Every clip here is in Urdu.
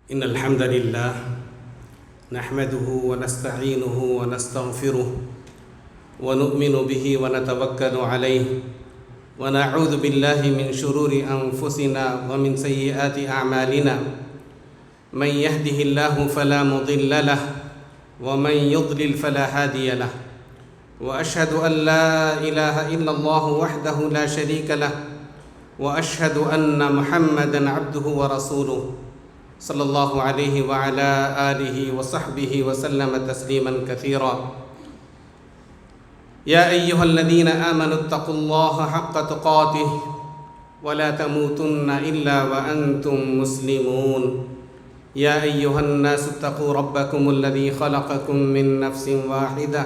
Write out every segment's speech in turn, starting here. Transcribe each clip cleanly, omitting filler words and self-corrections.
إن الحمد لله نحمده ونستعينه ونستغفره ونؤمن به ونتوكل عليه ونعوذ بالله من شرور أنفسنا ومن سيئات أعمالنا من يهده الله فلا مضل له ومن يضلل فلا هادي له وأشهد أن لا إله إلا الله وحده لا شريك له وأشهد أن محمدًا عبده ورسوله صلى الله عليه وعلى آله وصحبه وسلم تسليمًا كثيرا يا أيها الذين آمنوا اتقوا الله حق تقاته ولا تموتن إلا وأنتم مسلمون يا أيها الناس اتقوا ربكم الذي خلقكم من نفس واحدة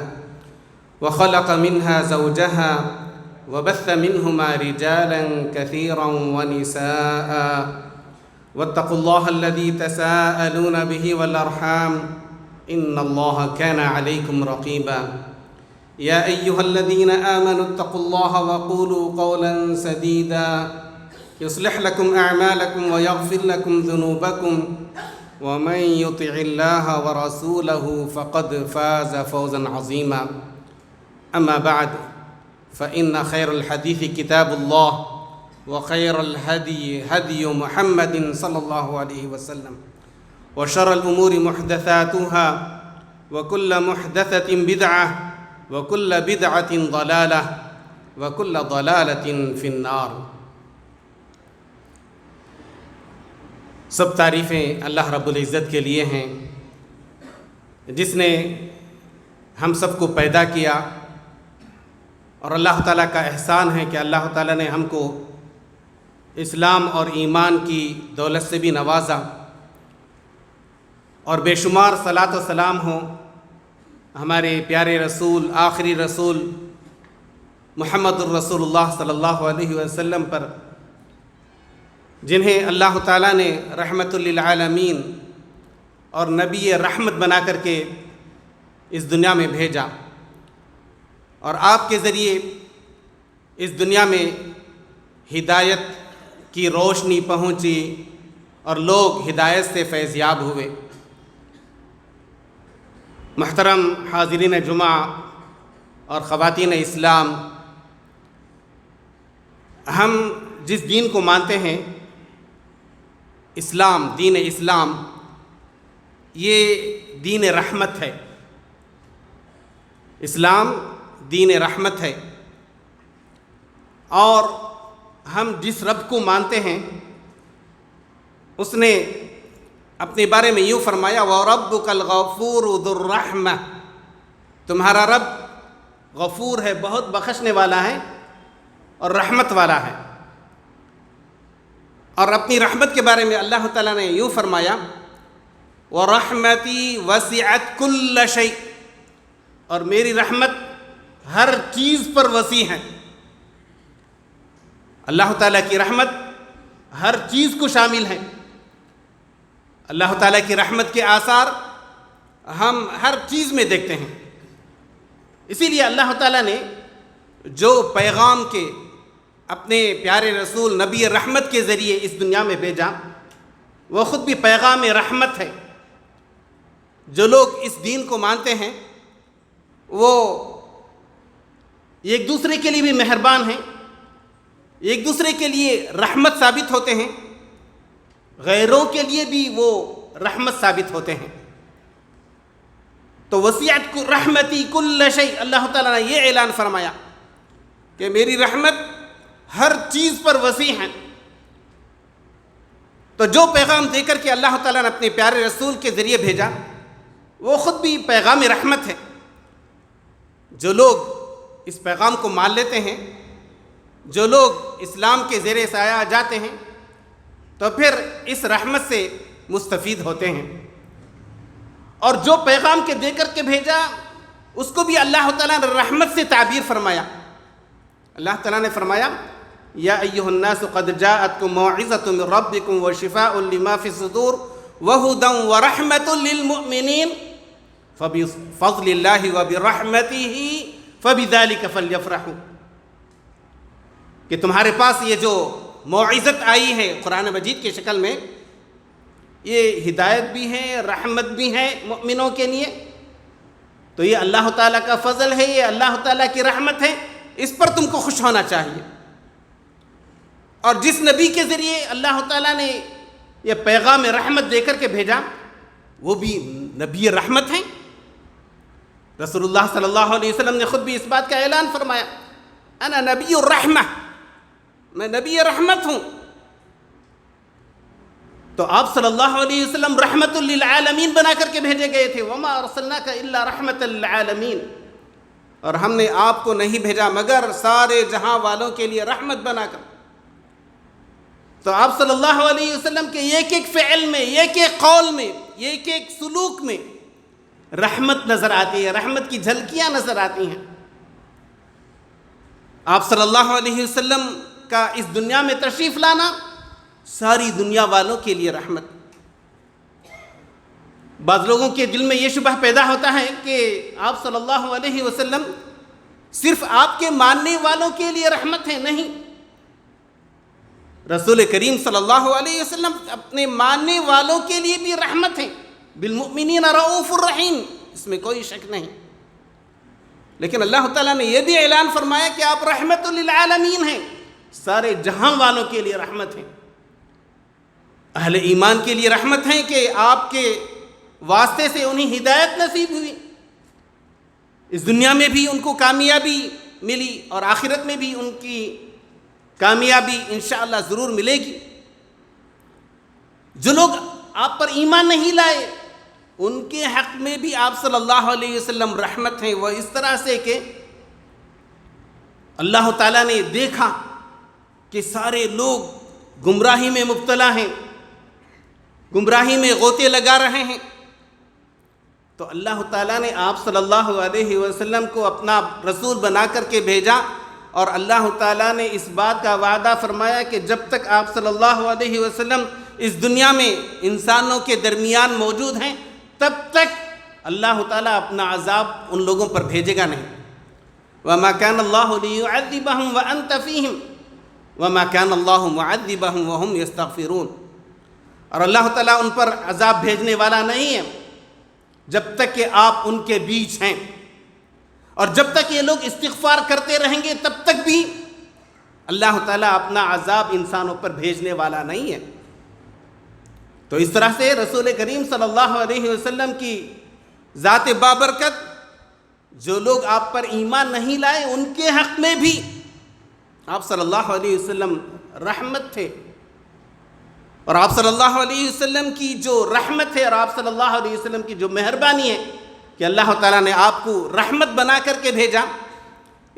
وخلق منها زوجها وبث منهما رجالا كثيرا ونساء واتقوا الله الذي تساءلون به والأرحام إن الله كان عليكم رقيبا يا أيها الذين آمنوا اتقوا الله وقولوا قولا سديدا يصلح لكم أعمالكم ويغفر لكم ذنوبكم ومن يطع الله ورسوله فقد فاز فوزا عظيما أما بعد فإن خير الحديث كتاب الله وخير الهدي هدي محمد صلى الله عليه وسلم وشر الأمور محدثاتها وكل محدثة بدعة وكل بدعة ضلالة وكل ضلالة في النار۔ سب تعریفیں اللہ رب العزت کے لیے ہیں جس نے ہم سب کو پیدا کیا، اور اللہ تعالیٰ کا احسان ہے کہ اللہ تعالیٰ نے ہم کو اسلام اور ایمان کی دولت سے بھی نوازا، اور بے شمار صلاۃ و سلام ہوں ہمارے پیارے رسول آخری رسول محمد الرسول اللہ صلی اللہ علیہ وسلم پر، جنہیں اللہ تعالیٰ نے رحمت للعالمین اور نبی رحمت بنا کر کے اس دنیا میں بھیجا، اور آپ کے ذریعے اس دنیا میں ہدایت کی روشنی پہنچی اور لوگ ہدایت سے فیضیاب ہوئے۔ محترم حاضرین جمعہ اور خواتین اسلام، ہم جس دین کو مانتے ہیں اسلام، دین اسلام، یہ دین رحمت ہے۔ اسلام دین رحمت ہے، اور ہم جس رب کو مانتے ہیں اس نے اپنے بارے میں یوں فرمایا وَرَبُّكَ الْغَفُورُ ذُو الرَّحْمَةِ، تمہارا رب غفور ہے، بہت بخشنے والا ہے اور رحمت والا ہے۔ اور اپنی رحمت کے بارے میں اللہ تعالیٰ نے یوں فرمایا وَرَحْمَتِي وَسِعَتْ كُلَّ شَيْءٍ، اور میری رحمت ہر چیز پر وسیع ہے۔ اللہ تعالیٰ کی رحمت ہر چیز کو شامل ہے۔ اللہ تعالیٰ کی رحمت کے آثار ہم ہر چیز میں دیکھتے ہیں۔ اسی لیے اللہ تعالیٰ نے جو پیغام کے اپنے پیارے رسول نبی رحمت کے ذریعے اس دنیا میں بھیجا، وہ خود بھی پیغام رحمت ہے۔ جو لوگ اس دین کو مانتے ہیں وہ ایک دوسرے کے لیے بھی مہربان ہیں، ایک دوسرے کے لیے رحمت ثابت ہوتے ہیں، غیروں کے لیے بھی وہ رحمت ثابت ہوتے ہیں۔ تو وسعت رحمتی کل شیء، اللہ تعالیٰ نے یہ اعلان فرمایا کہ میری رحمت ہر چیز پر وسیع ہے۔ تو جو پیغام دے کر کے اللہ تعالیٰ نے اپنے پیارے رسول کے ذریعے بھیجا وہ خود بھی پیغام رحمت ہے۔ جو لوگ اس پیغام کو مان لیتے ہیں، جو لوگ اسلام کے زیر سایہ آ جاتے ہیں، تو پھر اس رحمت سے مستفید ہوتے ہیں۔ اور جو پیغام کے دے کر کے بھیجا اس کو بھی اللہ تعالیٰ نے رحمت سے تعبیر فرمایا۔ اللہ تعالیٰ نے فرمایا یا ایھا الناس قد جاءتکم موعظۃ من ربکم وشفاء لما فی الصدور وہدی ورحمۃ للمؤمنین فبفضل اللہ وبرحمتہ فبذلک فلیفرحوا، کہ تمہارے پاس یہ جو موعظت آئی ہے قرآن مجید کی شکل میں، یہ ہدایت بھی ہے، رحمت بھی ہے مؤمنوں کے لیے، تو یہ اللہ تعالیٰ کا فضل ہے، یہ اللہ تعالیٰ کی رحمت ہے، اس پر تم کو خوش ہونا چاہیے۔ اور جس نبی کے ذریعے اللہ تعالیٰ نے یہ پیغام رحمت دے کر کے بھیجا وہ بھی نبی رحمت ہیں۔ رسول اللہ صلی اللہ علیہ وسلم نے خود بھی اس بات کا اعلان فرمایا، انا نبی الرحمہ، میں نبی رحمت ہوں۔ تو آپ صلی اللہ علیہ وسلم رحمت للعالمین بنا کر کے بھیجے گئے تھے، وما ارسلناک الا رحمت للعالمین، اور ہم نے آپ کو نہیں بھیجا مگر سارے جہاں والوں کے لیے رحمت بنا کر۔ تو آپ صلی اللہ علیہ وسلم کے ایک ایک فعل میں، ایک ایک قول میں، ایک ایک سلوک میں رحمت نظر آتی ہے، رحمت کی جھلکیاں نظر آتی ہیں۔ آپ صلی اللہ علیہ وسلم کا اس دنیا میں تشریف لانا ساری دنیا والوں کے لیے رحمت۔ بعض لوگوں کے دل میں یہ شبہ پیدا ہوتا ہے کہ آپ صلی اللہ علیہ وسلم صرف آپ کے ماننے والوں کے لیے رحمت ہے، نہیں، رسول کریم صلی اللہ علیہ وسلم اپنے ماننے والوں کے لیے بھی رحمت ہیں، بالمؤمنین رؤوف الرحیم، اس میں کوئی شک نہیں۔ لیکن اللہ تعالیٰ نے یہ بھی اعلان فرمایا کہ آپ رحمت للعالمین ہیں، سارے جہاں والوں کے لیے رحمت ہیں۔ اہل ایمان کے لیے رحمت ہیں کہ آپ کے واسطے سے انہیں ہدایت نصیب ہوئی، اس دنیا میں بھی ان کو کامیابی ملی اور آخرت میں بھی ان کی کامیابی انشاءاللہ ضرور ملے گی۔ جو لوگ آپ پر ایمان نہیں لائے ان کے حق میں بھی آپ صلی اللہ علیہ وسلم رحمت ہیں، وہ اس طرح سے کہ اللہ تعالیٰ نے دیکھا کہ سارے لوگ گمراہی میں مبتلا ہیں، گمراہی میں غوطے لگا رہے ہیں، تو اللہ تعالیٰ نے آپ صلی اللہ علیہ وسلم کو اپنا رسول بنا کر کے بھیجا، اور اللہ تعالیٰ نے اس بات کا وعدہ فرمایا کہ جب تک آپ صلی اللہ علیہ وسلم اس دنیا میں انسانوں کے درمیان موجود ہیں تب تک اللہ تعالیٰ اپنا عذاب ان لوگوں پر بھیجے گا نہیں۔ وَمَا كَانَ اللَّهُ لِيُعَذِّبَهُمْ وَأَنْتَ فِيهِمْ وَمَا كَانَ اللَّهُ مُعَذِّبَهُمْ وَهُمْ يَسْتَغْفِرُونَ، اور اللہ تعالیٰ ان پر عذاب بھیجنے والا نہیں ہے جب تک کہ آپ ان کے بیچ ہیں، اور جب تک یہ لوگ استغفار کرتے رہیں گے تب تک بھی اللہ تعالیٰ اپنا عذاب انسانوں پر بھیجنے والا نہیں ہے۔ تو اس طرح سے رسول کریم صلی اللہ علیہ وسلم کی ذات بابرکت، جو لوگ آپ پر ایمان نہیں لائے ان کے حق میں بھی آپ صلی اللہ علیہ وسلم رحمت تھے، اور آپ صلی اللہ علیہ وسلم کی جو رحمت ہے اور آپ صلی اللہ علیہ وسلم کی جو مہربانی ہے کہ اللہ تعالیٰ نے آپ کو رحمت بنا کر کے بھیجا،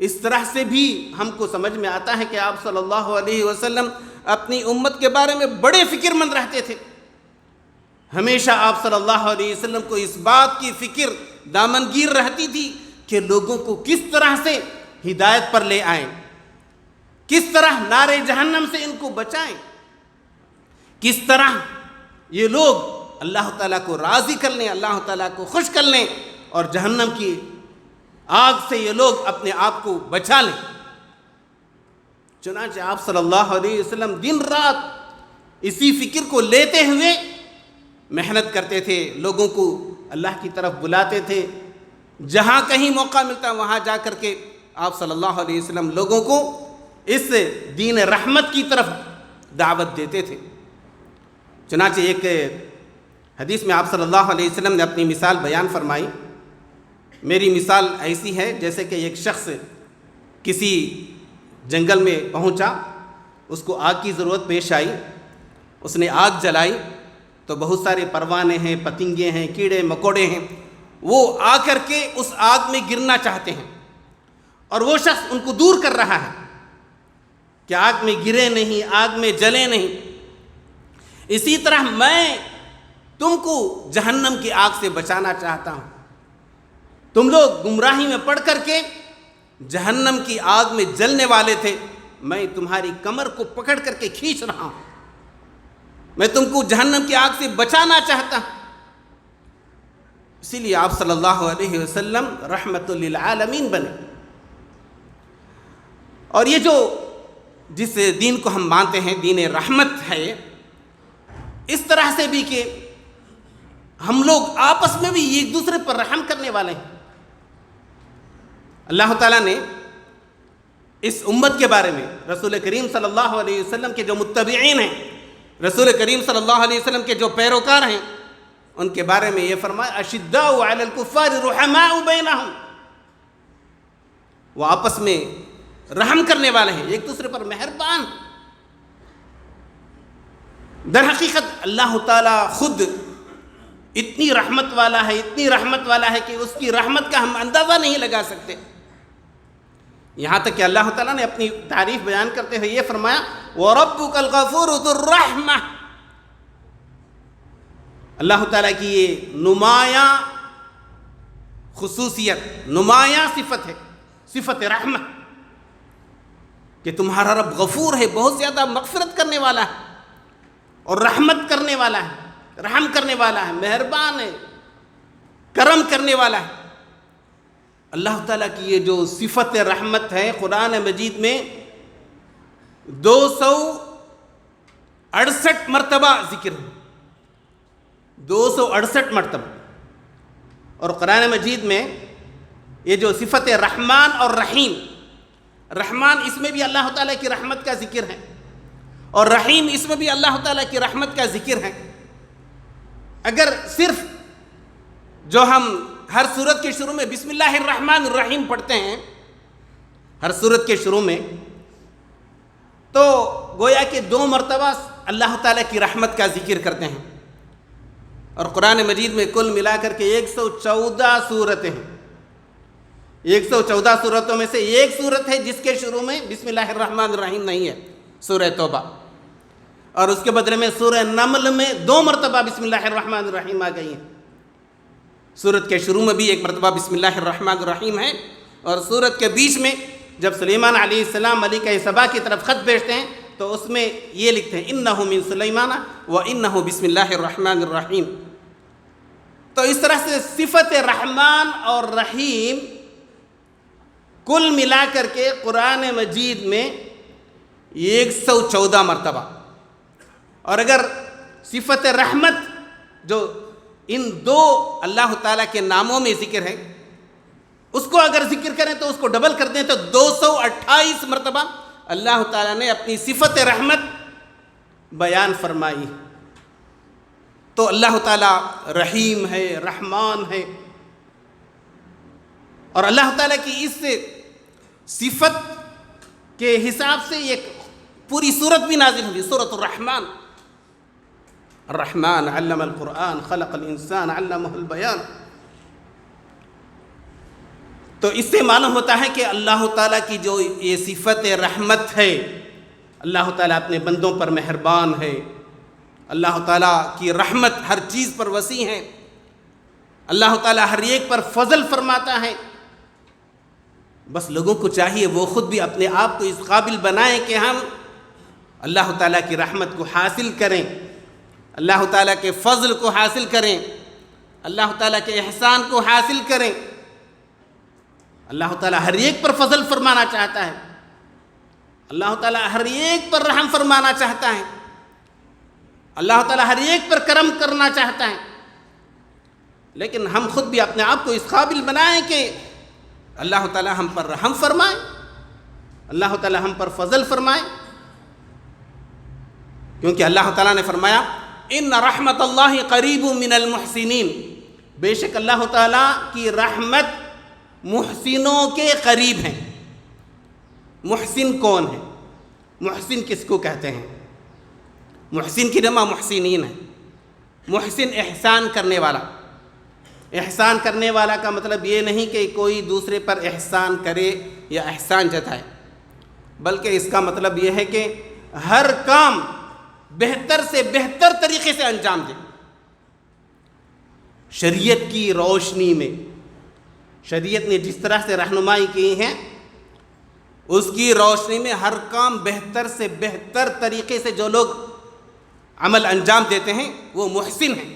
اس طرح سے بھی ہم کو سمجھ میں آتا ہے کہ آپ صلی اللہ علیہ وسلم اپنی امت کے بارے میں بڑے فکر مند رہتے تھے۔ ہمیشہ آپ صلی اللہ علیہ وسلم کو اس بات کی فکر دامنگیر رہتی تھی کہ لوگوں کو کس طرح سے ہدایت پر لے آئیں، کس طرح نار جہنم سے ان کو بچائیں، کس طرح یہ لوگ اللہ تعالیٰ کو راضی کر لیں، اللہ تعالیٰ کو خوش کر لیں، اور جہنم کی آگ سے یہ لوگ اپنے آپ کو بچا لیں۔ چنانچہ آپ صلی اللہ علیہ وسلم دن رات اسی فکر کو لیتے ہوئے محنت کرتے تھے، لوگوں کو اللہ کی طرف بلاتے تھے، جہاں کہیں موقع ملتا وہاں جا کر کے آپ صلی اللہ علیہ وسلم لوگوں کو اس دین رحمت کی طرف دعوت دیتے تھے۔ چنانچہ ایک حدیث میں آپ صلی اللہ علیہ وسلم نے اپنی مثال بیان فرمائی۔ میری مثال ایسی ہے جیسے کہ ایک شخص کسی جنگل میں پہنچا، اس کو آگ کی ضرورت پیش آئی، اس نے آگ جلائی تو بہت سارے پروانے ہیں، پتنگے ہیں، کیڑے مکوڑے ہیں، وہ آ کر کے اس آگ میں گرنا چاہتے ہیں، اور وہ شخص ان کو دور کر رہا ہے کہ آگ میں گرے نہیں، آگ میں جلے نہیں۔ اسی طرح میں تم کو جہنم کی آگ سے بچانا چاہتا ہوں۔ تم لوگ گمراہی میں پڑ کر کے جہنم کی آگ میں جلنے والے تھے، میں تمہاری کمر کو پکڑ کر کے کھینچ رہا ہوں، میں تم کو جہنم کی آگ سے بچانا چاہتا ہوں۔ اسی لیے آپ صلی اللہ علیہ وسلم رحمت للعالمین بنے۔ اور یہ جو جس دین کو ہم مانتے ہیں دین رحمت ہے، اس طرح سے بھی کہ ہم لوگ آپس میں بھی ایک دوسرے پر رحم کرنے والے ہیں۔ اللہ تعالیٰ نے اس امت کے بارے میں رسول کریم صلی اللہ علیہ وسلم کے جو متبعین ہیں، رسول کریم صلی اللہ علیہ وسلم کے جو پیروکار ہیں، ان کے بارے میں یہ فرمایا اشداء علی الکفار رحماء بینہم، وہ آپس میں رحم کرنے والے ہیں، ایک دوسرے پر مہربان۔ در حقیقت اللہ تعالیٰ خود اتنی رحمت والا ہے، اتنی رحمت والا ہے کہ اس کی رحمت کا ہم اندازہ نہیں لگا سکتے۔ یہاں تک کہ اللہ تعالیٰ نے اپنی تعریف بیان کرتے ہوئے یہ فرمایا وَرَبُّكَ الْغَفُورُ ذُو الرَّحْمَةِ، اللہ تعالیٰ کی یہ نمایاں خصوصیت، نمایاں صفت ہے، صفت رحمت، کہ تمہارا رب غفور ہے، بہت زیادہ مغفرت کرنے والا ہے اور رحمت کرنے والا ہے، رحم کرنے والا ہے، مہربان ہے، کرم کرنے والا ہے۔ اللہ تعالیٰ کی یہ جو صفت رحمت ہے قرآن مجید میں 268 مرتبہ ذکر ہے، 268 مرتبہ۔ اور قرآن مجید میں یہ جو صفت رحمان اور رحیم، رحمان اس میں بھی اللہ تعالیٰ کی رحمت کا ذکر ہے اور رحیم اس میں بھی اللہ تعالیٰ کی رحمت کا ذکر ہے۔ اگر صرف جو ہم ہر سورت کے شروع میں بسم اللہ الرحمن الرحیم پڑھتے ہیں، ہر سورت کے شروع میں، تو گویا کہ 2 مرتبہ اللہ تعالیٰ کی رحمت کا ذکر کرتے ہیں۔ اور قرآن مجید میں کل ملا کر کے 114 سورتیں ہیں۔ 114 سورتوں میں سے ایک سورت ہے جس کے شروع میں بسم اللہ الرحمن الرحیم نہیں ہے، سورہ توبہ، اور اس کے بدلے میں سورہ نمل میں 2 مرتبہ بسم اللہ الرحمن الرحیم آ گئی ہیں۔ سورت کے شروع میں بھی 1 مرتبہ بسم اللہ الرحمن الرحیم ہے، اور سورت کے بیچ میں جب سلیمان علیہ السلام ملکہ سبا کی طرف خط بھیجتے ہیں تو اس میں یہ لکھتے ہیں انہ من سلیمان و انہ بسم اللہ الرحمن الرحیم۔ تو اس طرح سے صفت رحمان اور رحیم کل ملا کر کے قرآن مجید میں 114 مرتبہ۔ اور اگر صفت رحمت جو ان 2 اللہ تعالیٰ کے ناموں میں ذکر ہے، اس کو اگر ذکر کریں تو اس کو ڈبل کر دیں تو 228 مرتبہ اللہ تعالیٰ نے اپنی صفت رحمت بیان فرمائی۔ تو اللہ تعالیٰ رحیم ہے، رحمان ہے، اور اللہ تعالیٰ کی اس صفت کے حساب سے ایک پوری سورت بھی نازل ہوئی، سورۃ الرحمن۔ الرحمن علم القرآن خلق الانسان علمہ البیان۔ تو اس سے معلوم ہوتا ہے کہ اللہ تعالیٰ کی جو یہ صفت رحمت ہے، اللہ تعالیٰ اپنے بندوں پر مہربان ہے، اللہ تعالیٰ کی رحمت ہر چیز پر وسیع ہے، اللہ تعالیٰ ہر ایک پر فضل فرماتا ہے۔ بس لوگوں کو چاہیے وہ خود بھی اپنے آپ کو اس قابل بنائیں کہ ہم اللہ تعالیٰ کی رحمت کو حاصل کریں، اللہ تعالیٰ کے فضل کو حاصل کریں، اللہ تعالیٰ کے احسان کو حاصل کریں۔ اللہ تعالیٰ ہر ایک پر فضل فرمانا چاہتا ہے، اللہ تعالیٰ ہر ایک پر رحم فرمانا چاہتا ہے، اللہ تعالیٰ ہر ایک پر کرم کرنا چاہتا ہے، لیکن ہم خود بھی اپنے آپ کو اس قابل بنائیں کہ اللہ تعالیٰ ہم پر رحم فرمائے، اللہ تعالیٰ ہم پر فضل فرمائے، کیونکہ اللہ تعالیٰ نے فرمایا ان رحمت اللہ قریب من المحسنین، بے شک اللہ تعالیٰ کی رحمت محسنوں کے قریب ہیں۔ محسن کون ہے؟ محسن کس کو کہتے ہیں؟ محسن کی جمع محسنین ہے۔ محسن احسان کرنے والا۔ احسان کرنے والا کا مطلب یہ نہیں کہ کوئی دوسرے پر احسان کرے یا احسان جتائے، بلکہ اس کا مطلب یہ ہے کہ ہر کام بہتر سے بہتر طریقے سے انجام دے۔ شریعت کی روشنی میں، شریعت نے جس طرح سے رہنمائی کی ہے اس کی روشنی میں ہر کام بہتر سے بہتر طریقے سے جو لوگ عمل انجام دیتے ہیں وہ محسن ہیں۔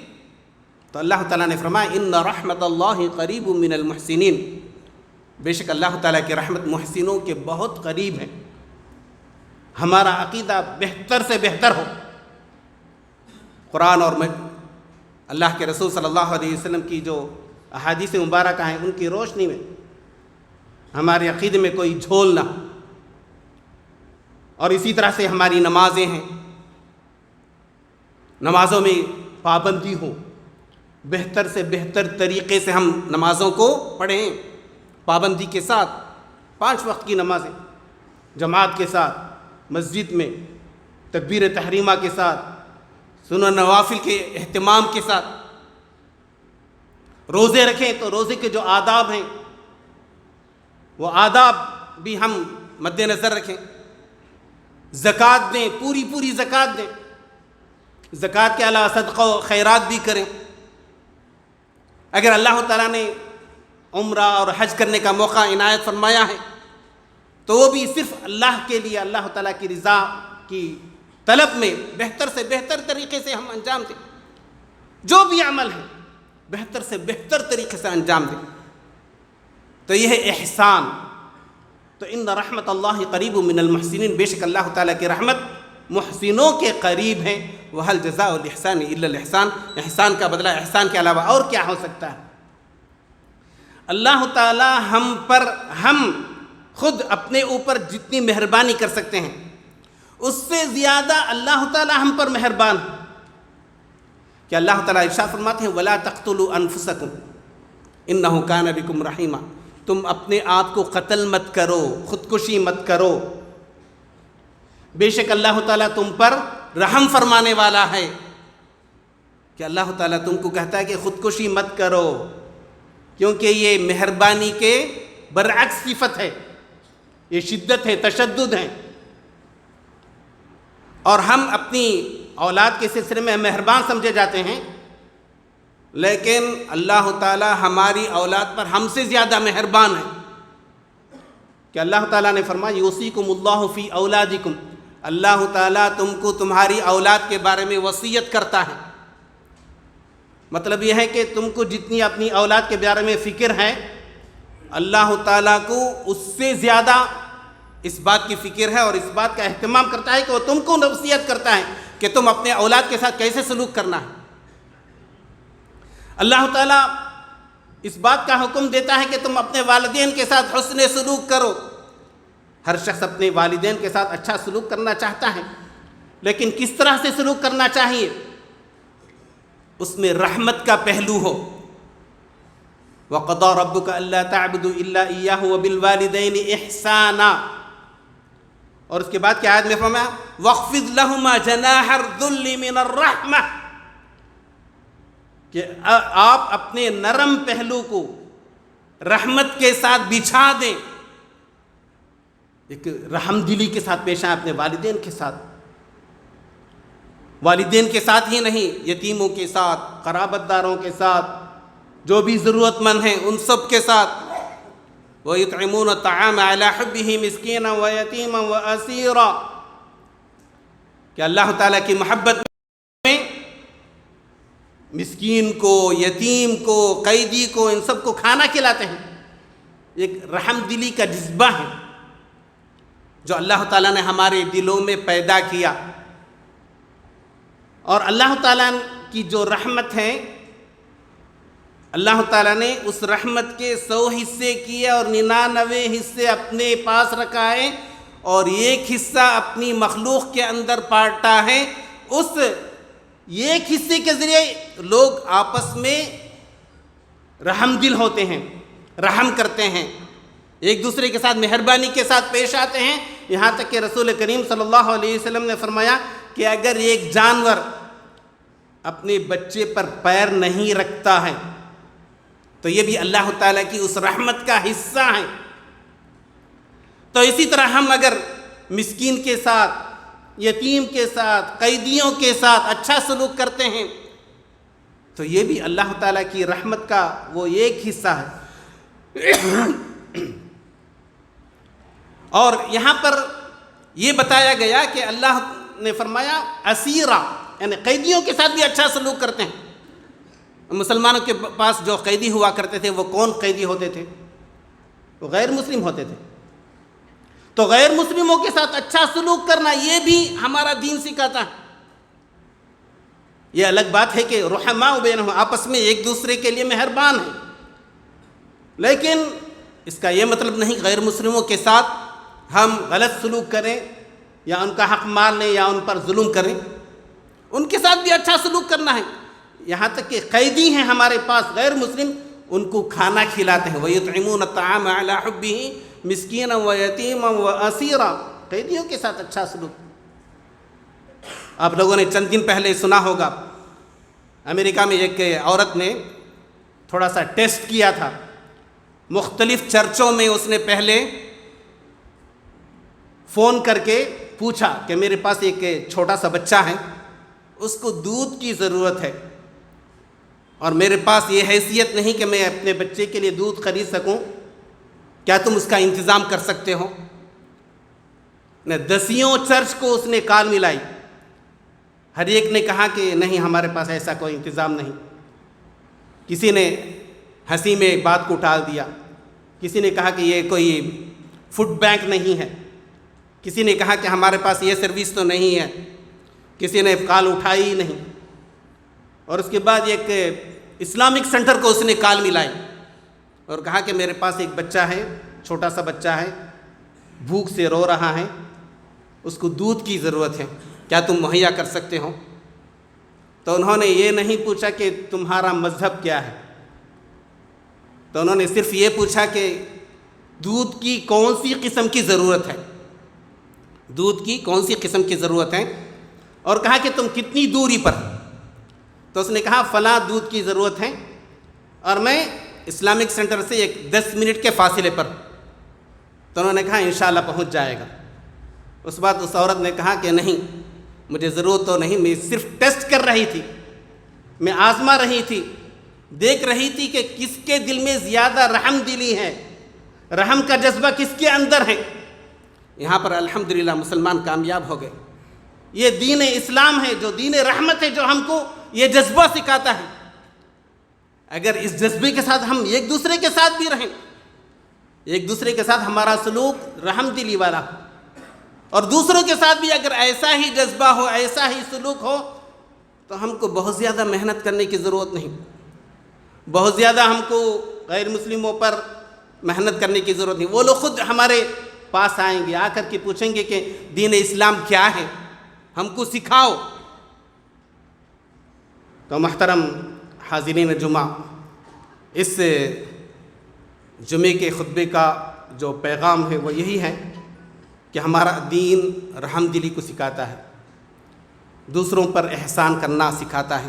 تو اللہ تعالیٰ نے فرمایا ان رحمت اللہ قریب من المحسنین، بے شک اللہ تعالیٰ کی رحمت محسنوں کے بہت قریب ہے۔ ہمارا عقیدہ بہتر سے بہتر ہو، قرآن اور اللہ کے رسول صلی اللہ علیہ وسلم کی جو احادیث مبارکہ ہیں ان کی روشنی میں ہمارے عقیدے میں کوئی جھول نہ ہو، اور اسی طرح سے ہماری نمازیں ہیں، نمازوں میں پابندی ہو، بہتر سے بہتر طریقے سے ہم نمازوں کو پڑھیں، پابندی کے ساتھ 5 وقت کی نمازیں جماعت کے ساتھ، مسجد میں تکبیر تحریمہ کے ساتھ، سنن نوافل کے اہتمام کے ساتھ، روزے رکھیں تو روزے کے جو آداب ہیں وہ آداب بھی ہم مد نظر رکھیں، زکوٰۃ دیں، پوری زکوٰۃ دیں، زکوٰۃ کے علاوہ صدقہ و خیرات بھی کریں۔ اگر اللہ تعالیٰ نے عمرہ اور حج کرنے کا موقع عنایت فرمایا ہے تو وہ بھی صرف اللہ کے لیے، اللہ تعالیٰ کی رضا کی طلب میں بہتر سے بہتر طریقے سے ہم انجام دیں، جو بھی عمل ہے بہتر سے بہتر طریقے سے انجام دیں، تو یہ ہے احسان۔ تو ان رحمت اللہ قریب من المحسنین، بے شک اللہ تعالیٰ کی رحمت محسنوں کے قریب ہے۔ وَهَلْ جَزَاءُ الْإِحْسَانِ إِلَّا الْإِحْسَانُ، احسان کا بدلہ احسان کے علاوہ اور کیا ہو سکتا ہے؟ اللہ تعالیٰ ہم خود اپنے اوپر جتنی مہربانی کر سکتے ہیں اس سے زیادہ اللہ تعالیٰ ہم پر مہربان ہے، کہ اللہ تعالیٰ ارشاد فرماتے ہیں وَلَا تَقْتُلُوا أَنفُسَكُمْ إِنَّهُ كَانَ بِكُمْ رَحِيمًا، تم اپنے آپ کو قتل مت کرو، خودکشی مت کرو، بے شک اللہ تعالیٰ تم پر رحم فرمانے والا ہے۔ کہ اللہ تعالیٰ تم کو کہتا ہے کہ خودکشی مت کرو، کیونکہ یہ مہربانی کے برعکس صفت ہے، یہ شدت ہے، تشدد ہے، اور ہم اپنی اولاد کے سلسلے میں مہربان سمجھے جاتے ہیں، لیکن اللہ تعالیٰ ہماری اولاد پر ہم سے زیادہ مہربان ہے۔ کہ اللہ تعالیٰ نے فرمایا یوصیکم اللہ فی اولادکم، اللہ تعالیٰ تم کو تمہاری اولاد کے بارے میں وصیت کرتا ہے۔ مطلب یہ ہے کہ تم کو جتنی اپنی اولاد کے بارے میں فکر ہے، اللہ تعالیٰ کو اس سے زیادہ اس بات کی فکر ہے اور اس بات کا اہتمام کرتا ہے کہ وہ تم کو وصیت کرتا ہے کہ تم اپنے اولاد کے ساتھ کیسے سلوک کرنا ہے۔ اللہ تعالیٰ اس بات کا حکم دیتا ہے کہ تم اپنے والدین کے ساتھ حسن سلوک کرو۔ ہر شخص اپنے والدین کے ساتھ اچھا سلوک کرنا چاہتا ہے، لیکن کس طرح سے سلوک کرنا چاہیے؟ اس میں رحمت کا پہلو ہو۔ وَقَضَىٰ رَبُّكَ أَلَّا تَعْبُدُوا إِلَّا إِيَّاهُ وَبِالْوَالِدَيْنِ إِحْسَانًا، اور اس کے بعد کیا آیت میں فرمایا وَاخْفِضْ لَهُمَا جَنَاحَ الذُّلِّ مِنَ الرَّحْمَةِ، کہ آپ اپنے نرم پہلو کو رحمت کے ساتھ بچھا دیں، ایک رحم دلی کے ساتھ پیش آئیں اپنے والدین کے ساتھ، والدین کے ساتھ ہی نہیں، یتیموں کے ساتھ، قرابت داروں کے ساتھ، جو بھی ضرورت مند ہیں ان سب کے ساتھ۔ وَيُطْعِمُونَ الطَّعَامَ عَلَىٰ حُبِّهِ مِسْكِينًا وَيَتِيمًا وَأَسِيرًا، کہ اللہ تعالیٰ کی محبت میں مسکین کو، یتیم کو، قیدی کو، ان سب کو کھانا کھلاتے ہیں۔ ایک رحم دلی کا جذبہ ہے جو اللہ تعالیٰ نے ہمارے دلوں میں پیدا کیا، اور اللہ تعالیٰ کی جو رحمت ہے، اللہ تعالیٰ نے اس رحمت کے 100 حصے کیے اور 99 حصے اپنے پاس رکھا ہے، اور ایک حصہ اپنی مخلوق کے اندر بانٹا ہے۔ اس ایک حصے کے ذریعے لوگ آپس میں رحم دل ہوتے ہیں، رحم کرتے ہیں، ایک دوسرے کے ساتھ مہربانی کے ساتھ پیش آتے ہیں، یہاں تک کہ رسول کریم صلی اللہ علیہ وسلم نے فرمایا کہ اگر ایک جانور اپنے بچے پر پیر نہیں رکھتا ہے تو یہ بھی اللہ تعالیٰ کی اس رحمت کا حصہ ہے۔ تو اسی طرح ہم اگر مسکین کے ساتھ، یتیم کے ساتھ، قیدیوں کے ساتھ اچھا سلوک کرتے ہیں تو یہ بھی اللہ تعالیٰ کی رحمت کا وہ ایک حصہ ہے۔ اور یہاں پر یہ بتایا گیا کہ اللہ نے فرمایا اسیرا، یعنی قیدیوں کے ساتھ بھی اچھا سلوک کرتے ہیں۔ مسلمانوں کے پاس جو قیدی ہوا کرتے تھے وہ کون قیدی ہوتے تھے؟ وہ غیر مسلم ہوتے تھے۔ تو غیر مسلموں کے ساتھ اچھا سلوک کرنا یہ بھی ہمارا دین سکھاتا ہے۔ یہ الگ بات ہے کہ رحماء بینہم آپس میں ایک دوسرے کے لیے مہربان ہیں، لیکن اس کا یہ مطلب نہیں غیر مسلموں کے ساتھ ہم غلط سلوک کریں یا ان کا حق مار لیں یا ان پر ظلم کریں، ان کے ساتھ بھی اچھا سلوک کرنا ہے۔ یہاں تک کہ قیدی ہیں ہمارے پاس غیر مسلم، ان کو کھانا کھلاتے ہیں، وَيُطْعِمُونَ الطَّعَامَ عَلَىٰ حُبِّهِ مِسْكِينًا وَيَتِيمًا وَأَسِيرًا، قیدیوں کے ساتھ اچھا سلوک۔ آپ لوگوں نے چند دن پہلے سنا ہوگا امریکہ میں ایک عورت نے تھوڑا سا ٹیسٹ کیا تھا، مختلف چرچوں میں اس نے پہلے فون کر کے پوچھا کہ میرے پاس ایک چھوٹا سا بچہ ہے، اس کو دودھ کی ضرورت ہے اور میرے پاس یہ حیثیت نہیں کہ میں اپنے بچے کے لیے دودھ خرید سکوں، کیا تم اس کا انتظام کر سکتے ہو؟ دسیوں چرچ کو اس نے کال ملائی، ہر ایک نے کہا کہ نہیں ہمارے پاس ایسا کوئی انتظام نہیں۔ کسی نے ہنسی میں بات کو ٹال دیا، کسی نے کہا کہ یہ کوئی فوڈ بینک نہیں ہے، کسی نے کہا کہ ہمارے پاس یہ سروس تو نہیں ہے، کسی نے کال اٹھائی ہی نہیں۔ اور اس کے بعد ایک اسلامک سینٹر کو اس نے کال ملائی اور کہا کہ میرے پاس ایک بچہ ہے، چھوٹا سا بچہ ہے، بھوک سے رو رہا ہے، اس کو دودھ کی ضرورت ہے، کیا تم مہیا کر سکتے ہو؟ تو انہوں نے یہ نہیں پوچھا کہ تمہارا مذہب کیا ہے، تو انہوں نے صرف یہ پوچھا کہ دودھ کی کون سی قسم کی ضرورت ہے، دودھ کی کون سی قسم کی ضرورت ہے، اور کہا کہ تم کتنی دوری پر؟ تو اس نے کہا فلاں دودھ کی ضرورت ہے اور میں اسلامک سینٹر سے ایک 10 منٹ کے فاصلے پر۔ تو انہوں نے کہا انشاءاللہ پہنچ جائے گا۔ اس بعد اس عورت نے کہا کہ نہیں مجھے ضرورت تو نہیں، میں صرف ٹیسٹ کر رہی تھی، میں آزما رہی تھی، دیکھ رہی تھی کہ کس کے دل میں زیادہ رحم دلی ہے، رحم کا جذبہ کس کے اندر ہے۔ یہاں پر الحمدللہ مسلمان کامیاب ہو گئے۔ یہ دین اسلام ہے جو دین رحمت ہے، جو ہم کو یہ جذبہ سکھاتا ہے۔ اگر اس جذبے کے ساتھ ہم ایک دوسرے کے ساتھ بھی رہیں، ایک دوسرے کے ساتھ ہمارا سلوک رحم دلی والا، اور دوسروں کے ساتھ بھی اگر ایسا ہی جذبہ ہو، ایسا ہی سلوک ہو، تو ہم کو بہت زیادہ محنت کرنے کی ضرورت نہیں، بہت زیادہ ہم کو غیر مسلموں پر محنت کرنے کی ضرورت نہیں۔ وہ لوگ خود ہمارے پاس آئیں گے، آ کر کے پوچھیں گے کہ دین اسلام کیا ہے، ہم کو سکھاؤ۔ تو محترم حاضرین جمعہ، اس جمعے کے خطبے کا جو پیغام ہے وہ یہی ہے کہ ہمارا دین رحم دلی کو سکھاتا ہے، دوسروں پر احسان کرنا سکھاتا ہے،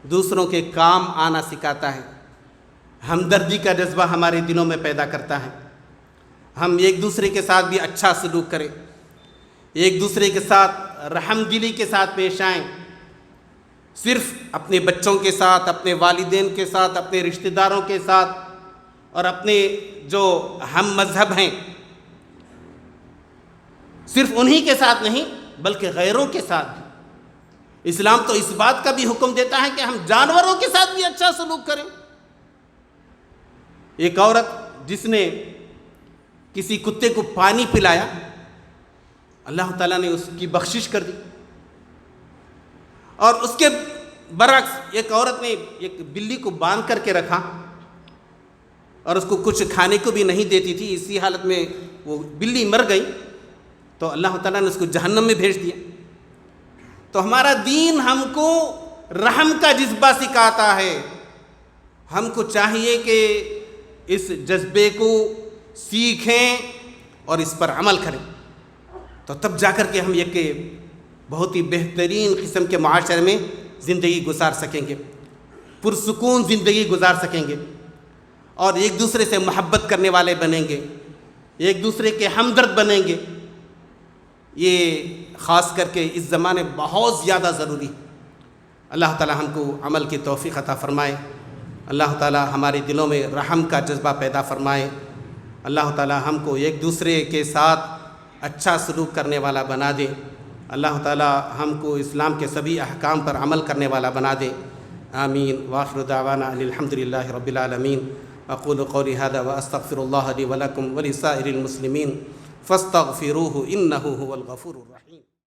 دوسروں کے کام آنا سکھاتا ہے، ہمدردی کا جذبہ ہمارے دلوں میں پیدا کرتا ہے۔ ہم ایک دوسرے کے ساتھ بھی اچھا سلوک کریں، ایک دوسرے کے ساتھ رحم دلی کے ساتھ پیش آئیں، صرف اپنے بچوں کے ساتھ، اپنے والدین کے ساتھ، اپنے رشتہ داروں کے ساتھ اور اپنے جو ہم مذہب ہیں صرف انہی کے ساتھ نہیں بلکہ غیروں کے ساتھ بھی۔ اسلام تو اس بات کا بھی حکم دیتا ہے کہ ہم جانوروں کے ساتھ بھی اچھا سلوک کریں۔ ایک عورت جس نے کسی کتے کو پانی پلایا، اللہ تعالیٰ نے اس کی بخشش کر دی، اور اس کے برعکس ایک عورت نے ایک بلی کو باندھ کر کے رکھا اور اس کو کچھ کھانے کو بھی نہیں دیتی تھی، اسی حالت میں وہ بلی مر گئی، تو اللہ تعالیٰ نے اس کو جہنم میں بھیج دیا۔ تو ہمارا دین ہم کو رحم کا جذبہ سکھاتا ہے، ہم کو چاہیے کہ اس جذبے کو سیکھیں اور اس پر عمل کریں، تو تب جا کر کے ہم ایک بہت ہی بہترین قسم کے معاشرے میں زندگی گزار سکیں گے، پرسکون زندگی گزار سکیں گے، اور ایک دوسرے سے محبت کرنے والے بنیں گے، ایک دوسرے کے ہمدرد بنیں گے۔ یہ خاص کر کے اس زمانے بہت زیادہ ضروری ہے۔ اللہ تعالی ہم کو عمل کی توفیق عطا فرمائے، اللہ تعالی ہمارے دلوں میں رحم کا جذبہ پیدا فرمائے، اللہ تعالی ہم کو ایک دوسرے کے ساتھ اچھا سلوک کرنے والا بنا دے، اللہ تعالی ہم کو اسلام کے سبھی احکام پر عمل کرنے والا بنا دے۔ آمین۔ وآخر دعوانا ان الحمد للہ رب العالمین۔ اقول قولی ھذا واستغفر اللہ لی ولکم ولسائر المسلمین فاستغفروہ انہ ھو الغفور الرحیم۔